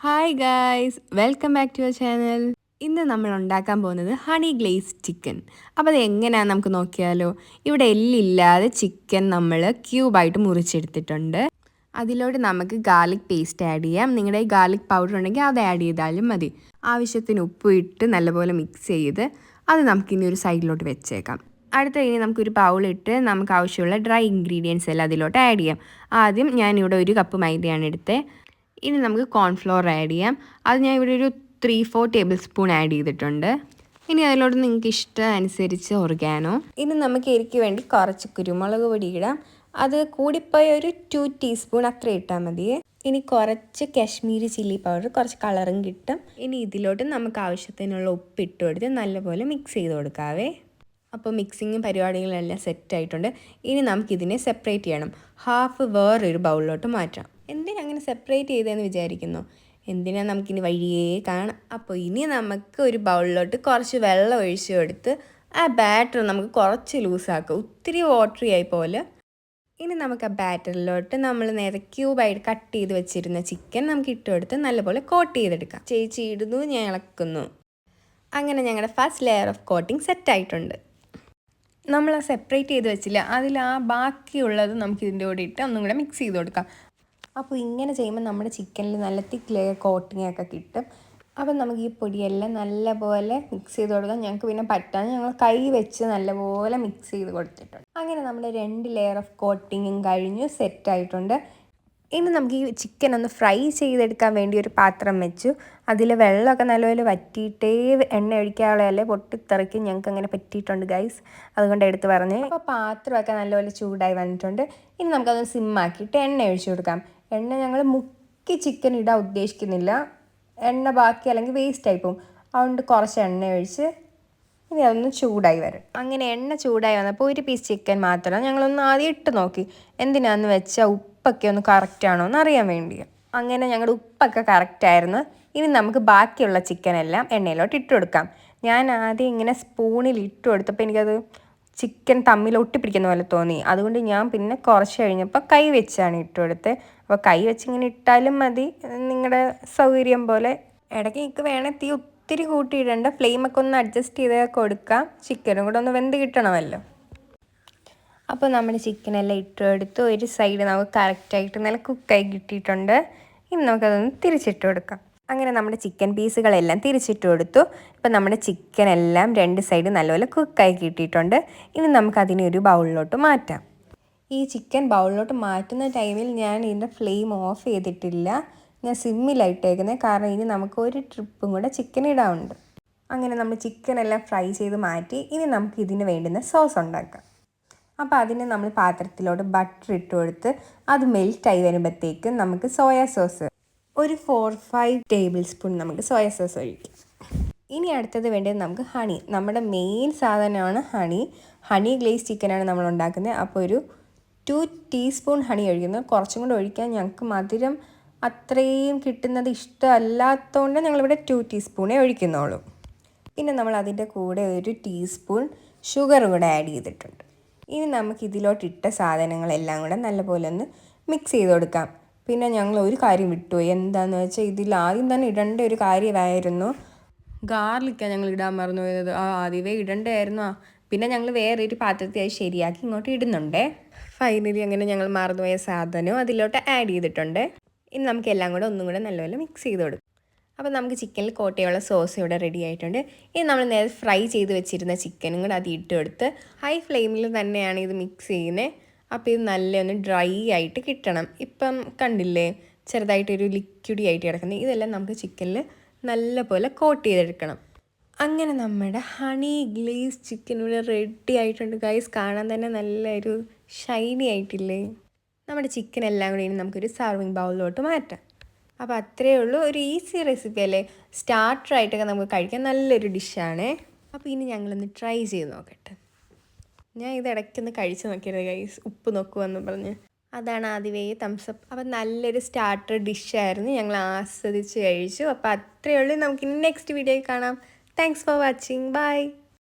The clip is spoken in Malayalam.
Hi guys, welcome back to your channel. ഇന്ന് നമ്മൾ ഉണ്ടാക്കാൻ പോകുന്നത് ഹണി ഗ്ലേസ് ചിക്കൻ. അപ്പോൾ അത് എങ്ങനെയാണെന്ന് നമുക്ക് നോക്കിയാലോ. ഇവിടെ എല്ലില്ലാതെ ചിക്കൻ നമ്മൾ ക്യൂബായിട്ട് മുറിച്ചെടുത്തിട്ടുണ്ട്. അതിലോട്ട് നമുക്ക് ഗാർലിക് പേസ്റ്റ് ആഡ് ചെയ്യാം. നിങ്ങളുടെ ഈ ഗാർലിക് പൗഡർ ഉണ്ടെങ്കിൽ അത് ആഡ് ചെയ്താലും മതി. ആവശ്യത്തിന് ഉപ്പ് ഇട്ട് നല്ലപോലെ മിക്സ് ചെയ്ത് അത് നമുക്കിനി ഒരു സൈഡിലോട്ട് വെച്ചേക്കാം. അടുത്ത ഇനി നമുക്കൊരു ബൗളിട്ട് നമുക്ക് ആവശ്യമുള്ള ഡ്രൈ ഇൻഗ്രീഡിയൻസ് എല്ലാം അതിലോട്ട് ആഡ് ചെയ്യാം. ആദ്യം ഞാനിവിടെ 1 കപ്പ് മൈദയാണ് എടുത്തത്. ഇനി നമുക്ക് കോൺഫ്ലോർ ആഡ് ചെയ്യാം. അത് ഞാൻ ഇവിടെ ഒരു 3-4 ടേബിൾ സ്പൂൺ ആഡ് ചെയ്തിട്ടുണ്ട്. ഇനി അതിലോട്ട് നിങ്ങൾക്ക് ഇഷ്ടം അനുസരിച്ച് ഒറിഗാനോ. ഇനി നമുക്ക് എരിക്ക് വേണ്ടി കുറച്ച് കുരുമുളക് പൊടി ഇടാം. അത് കൂടിപ്പോയി ഒരു 2 ടീസ്പൂൺ അത്ര ഇട്ടാൽ മതി. ഇനി കുറച്ച് കാശ്മീരി ചില്ലി പൗഡർ, കുറച്ച് കളറും കിട്ടും. ഇനി ഇതിലോട്ട് നമുക്ക് ആവശ്യത്തിനുള്ള ഉപ്പ് ഇട്ട് കൊടുത്ത് നല്ലപോലെ മിക്സ് ചെയ്ത് കൊടുക്കാവേ. അപ്പോൾ മിക്സിങ്ങും പരിപാടികളെല്ലാം സെറ്റായിട്ടുണ്ട്. ഇനി നമുക്കിതിനെ സെപ്പറേറ്റ് ചെയ്യണം. ഹാഫ് വേറൊരു ബൗളിലോട്ട് മാറ്റാം. എന്തിനാ അങ്ങനെ സെപ്പറേറ്റ് ചെയ്തതെന്ന് വിചാരിക്കുന്നു? എന്തിനാ നമുക്കിനി വഴിയേ കാണാം. അപ്പോൾ ഇനി നമുക്ക് ഒരു ബൗളിലോട്ട് കുറച്ച് വെള്ളം ഒഴിച്ച് കൊടുത്ത് ആ ബാറ്റർ നമുക്ക് കുറച്ച് ലൂസാക്കുക. ഒത്തിരി വാട്ടറി ആയി പോലെ. ഇനി നമുക്ക് ആ ബാറ്ററിലോട്ട് നമ്മൾ നേരെ ക്യൂബായിട്ട് കട്ട് ചെയ്ത് വെച്ചിരുന്ന ചിക്കൻ നമുക്ക് ഇട്ട് കൊടുത്ത് നല്ലപോലെ കോട്ട് ചെയ്തെടുക്കാം. ചേച്ചി ഇടുന്നു, ഞാൻ ഇളക്കുന്നു. അങ്ങനെ ഞങ്ങളുടെ ഫസ്റ്റ് ലെയർ ഓഫ് കോട്ടിങ് സെറ്റായിട്ടുണ്ട്. നമ്മൾ ആ സെപ്പറേറ്റ് ചെയ്ത് വെച്ചില്ല, അതിൽ ആ ബാക്കിയുള്ളത് നമുക്ക് ഇതിൻ്റെ കൂടെ ഇട്ട് ഒന്നും കൂടെ മിക്സ് ചെയ്ത് കൊടുക്കാം. അപ്പോൾ ഇങ്ങനെ ചെയ്യുമ്പോൾ നമ്മുടെ ചിക്കനിൽ നല്ല തിക്ക് ലെയർ കോട്ടിങ്ങൊക്കെ കിട്ടും. അപ്പം നമുക്ക് ഈ പൊടിയെല്ലാം നല്ലപോലെ മിക്സ് ചെയ്ത് കൊടുക്കാം. ഞങ്ങൾക്ക് പിന്നെ പറ്റാതെ ഞങ്ങൾ കൈ വെച്ച് നല്ലപോലെ മിക്സ് ചെയ്ത് കൊടുത്തിട്ടുണ്ട്. അങ്ങനെ നമ്മുടെ 2 ലെയർ ഓഫ് കോട്ടിങ്ങും കഴിഞ്ഞു, സെറ്റായിട്ടുണ്ട്. ഇനി നമുക്ക് ഈ ചിക്കൻ ഒന്ന് ഫ്രൈ ചെയ്തെടുക്കാൻ വേണ്ടി ഒരു പാത്രം വെച്ചു. അതിൽ വെള്ളമൊക്കെ നല്ലപോലെ വറ്റിയിട്ടേ എണ്ണ ഒഴിക്കാനുള്ളതല്ലേ പൊട്ടിത്തെറിക്കും. ഞങ്ങൾക്ക് അങ്ങനെ പറ്റിയിട്ടുണ്ട് ഗൈസ്, അതുകൊണ്ട് എടുത്ത് പറഞ്ഞ്. അപ്പോൾ പാത്രമൊക്കെ നല്ലപോലെ ചൂടായി വന്നിട്ടുണ്ട്. ഇനി നമുക്കതൊന്ന് സിമ്മാക്കിയിട്ട് എണ്ണ ഒഴിച്ചു കൊടുക്കാം. എണ്ണ ഞങ്ങൾ മുക്കി ചിക്കൻ ഇടാൻ ഉദ്ദേശിക്കുന്നില്ല, എണ്ണ ബാക്കി അല്ലെങ്കിൽ വേസ്റ്റ് ആയി പോകും. അതുകൊണ്ട് കുറച്ച് എണ്ണ ഒഴിച്ച് ഇനി അതൊന്ന് ചൂടായി വരും. അങ്ങനെ എണ്ണ ചൂടായി വന്നപ്പോൾ ഒരു പീസ് ചിക്കൻ മാത്രം ഞങ്ങളൊന്ന് ആദ്യം ഇട്ട് നോക്കി. എന്തിനാന്ന് വെച്ചാൽ ഉപ്പൊക്കെ ഒന്ന് കറക്റ്റാണോ എന്ന് അറിയാൻ വേണ്ടി. അങ്ങനെ ഞങ്ങളുടെ ഉപ്പൊക്കെ കറക്റ്റായിരുന്നു. ഇനി നമുക്ക് ബാക്കിയുള്ള ചിക്കനെല്ലാം എണ്ണയിലോട്ട് ഇട്ട് കൊടുക്കാം. ഞാൻ ആദ്യം ഇങ്ങനെ സ്പൂണിൽ ഇട്ട് കൊടുത്തപ്പോൾ എനിക്കത് ചിക്കൻ തമ്മിൽ ഒട്ടിപ്പിടിക്കുന്ന പോലെ തോന്നി. അതുകൊണ്ട് ഞാൻ പിന്നെ കുറച്ച് കഴിഞ്ഞപ്പോൾ കൈ വെച്ചാണ് ഇട്ട് കൊടുത്തത്. അപ്പോൾ കൈ വെച്ച് ഇങ്ങനെ ഇട്ടാലും മതി, നിങ്ങളുടെ സൗകര്യം പോലെ. ഇടയ്ക്ക് എനിക്ക് വേണേൽ തീ ഒത്തിരി കൂട്ടിയിടേണ്ട, ഫ്ലെയിമൊക്കെ ഒന്ന് അഡ്ജസ്റ്റ് ചെയ്ത് കൊടുക്കാം. ചിക്കനും കൂടെ ഒന്ന് വെന്ത് കിട്ടണമല്ലോ. അപ്പോൾ നമ്മുടെ ചിക്കനെല്ലാം ഇട്ടെടുത്ത് ഒരു സൈഡ് നമുക്ക് കറക്റ്റായിട്ട് നല്ല കുക്കായി കിട്ടിയിട്ടുണ്ട്. ഇനി നമുക്കതൊന്ന് തിരിച്ചിട്ട് കൊടുക്കാം. അങ്ങനെ നമ്മുടെ ചിക്കൻ പീസുകളെല്ലാം തിരിച്ചിട്ട് കൊടുത്തു. ഇപ്പം നമ്മുടെ ചിക്കനെല്ലാം 2 സൈഡ് നല്ലപോലെ കുക്കായി കിട്ടിയിട്ടുണ്ട്. ഇനി നമുക്കതിനെ ഒരു ബൗളിലോട്ട് മാറ്റാം. ഈ ചിക്കൻ ബൗളിലോട്ട് മാറ്റുന്ന ടൈമിൽ ഞാൻ ഇതിൻ്റെ ഫ്ലെയിം ഓഫ് ചെയ്തിട്ടില്ല, ഞാൻ സിമ്മിലായിട്ടേക്കുന്നത്. കാരണം ഇനി നമുക്ക് ഒരു ട്രിപ്പും കൂടെ ചിക്കൻ ഇടാനുണ്ട്. അങ്ങനെ നമ്മൾ ചിക്കനെല്ലാം ഫ്രൈ ചെയ്ത് മാറ്റി. ഇനി നമുക്ക് ഇതിന് വേണ്ടുന്ന സോസ് ഉണ്ടാക്കാം. അപ്പോൾ അതിന് നമ്മൾ പാത്രത്തിലോട്ട് ബട്ടർ ഇട്ട് കൊടുത്ത് അത് മെൽറ്റായി വരുമ്പോഴത്തേക്കും നമുക്ക് സോയാ സോസ് ഒരു 4-5 ടേബിൾ സ്പൂൺ നമുക്ക് സോയാ സോസ് ഒഴിക്കാം. ഇനി അടുത്തത് വേണ്ടത് നമുക്ക് ഹണി. നമ്മുടെ മെയിൻ സാധനമാണ് ഹണി. ഹണി ഗ്ലേസ് ചിക്കനാണ് നമ്മൾ ഉണ്ടാക്കുന്നത്. അപ്പോൾ ഒരു 2 ടീസ്പൂൺ ഹണി ഒഴിക്കുന്നു. കുറച്ചും കൂടെ ഒഴിക്കാൻ ഞങ്ങൾക്ക് മധുരം അത്രയും കിട്ടുന്നത് ഇഷ്ടമല്ലാത്തതുകൊണ്ട് ഞങ്ങളിവിടെ 2 ടീസ്പൂണേ ഒഴിക്കുന്നുള്ളൂ. പിന്നെ നമ്മൾ അതിൻ്റെ കൂടെ ഒരു ടീസ്പൂൺ ഷുഗർ കൂടെ ആഡ് ചെയ്തിട്ടുണ്ട്. ഇനി നമുക്ക് ഇതിലോട്ടിട്ട സാധനങ്ങളെല്ലാം കൂടെ നല്ലപോലെ ഒന്ന് മിക്സ് ചെയ്ത് കൊടുക്കാം. പിന്നെ ഞങ്ങൾ ഒരു കാര്യം വിട്ടുപോയി. എന്താണെന്ന് വെച്ചാൽ ഇതിൽ ആദ്യം തന്നെ ഇടേണ്ട ഒരു കാര്യമായിരുന്നു ഗാർലിക്കാണ് ഞങ്ങൾ ഇടാൻ മറന്നു പോയത്. ആദ്യമേ ഇടണ്ടായിരുന്നു. പിന്നെ ഞങ്ങൾ വേറൊരു പാത്രത്തിൽ അത് ശരിയാക്കി ഇങ്ങോട്ട് ഇടുന്നുണ്ടേ. ഫൈനലി അങ്ങനെ ഞങ്ങൾ മറന്നുപോയ സാധനവും അതിലോട്ട് ആഡ് ചെയ്തിട്ടുണ്ട്. ഇനി നമുക്ക് എല്ലാം കൂടെ ഒന്നും കൂടെ നല്ലപോലെ മിക്സ് ചെയ്ത് കൊടുക്കും. അപ്പോൾ നമുക്ക് ചിക്കനിൽ കോട്ടയുള്ള സോസ് ഇവിടെ റെഡി ആയിട്ടുണ്ട്. ഇനി നമ്മൾ നേരെ ഫ്രൈ ചെയ്ത് വെച്ചിരുന്ന ചിക്കനും കൂടെ അത് ഇട്ട് കൊടുത്ത് ഹൈ ഫ്ലെയിമിൽ തന്നെയാണ് ഇത് മിക്സ് ചെയ്യുന്നത്. അപ്പോൾ ഇത് നല്ലൊന്ന് ഡ്രൈ ആയിട്ട് കിട്ടണം. ഇപ്പം കണ്ടില്ലേ, ചെറുതായിട്ടൊരു ലിക്വിഡി ആയിട്ട് കിടക്കുന്നത്. ഇതെല്ലാം നമുക്ക് ചിക്കനിൽ നല്ലപോലെ കോട്ട് ചെയ്തെടുക്കണം. അങ്ങനെ നമ്മുടെ ഹണി ഗ്ലേസ് ചിക്കൻ ഇവിടെ റെഡി ആയിട്ടുണ്ട് ഗൈസ്. കാണാൻ തന്നെ നല്ലൊരു ഷൈനി ആയിട്ടില്ലേ. നമ്മുടെ ചിക്കൻ എല്ലാം കൂടി ഇനി നമുക്കൊരു സർവിങ് ബൗളിലോട്ട് മാറ്റാം. അപ്പോൾ അത്രയേ ഉള്ളൂ. ഒരു ഈസി റെസിപ്പി അല്ലേ. സ്റ്റാർട്ടറായിട്ടൊക്കെ നമുക്ക് കഴിക്കാൻ നല്ലൊരു ഡിഷാണ്. അപ്പോൾ ഇനി ഞങ്ങളൊന്ന് ട്രൈ ചെയ്ത് നോക്കട്ടെ. ഞാൻ ഇത് ഇടയ്ക്കൊന്ന് കഴിച്ച് നോക്കിയത് ഗൈസ്, ഉപ്പ് നോക്കുമെന്ന് പറഞ്ഞ്. അതാണ് ആദ്യമേ തംസപ്പ്. അപ്പോൾ നല്ലൊരു സ്റ്റാർട്ടർ ഡിഷായിരുന്നു, ഞങ്ങൾ ആസ്വദിച്ച് കഴിച്ചു. അപ്പോൾ അത്രയേ ഉള്ളൂ. നമുക്കിനി നെക്സ്റ്റ് വീഡിയോയിൽ കാണാം. Thanks for watching. ബൈ.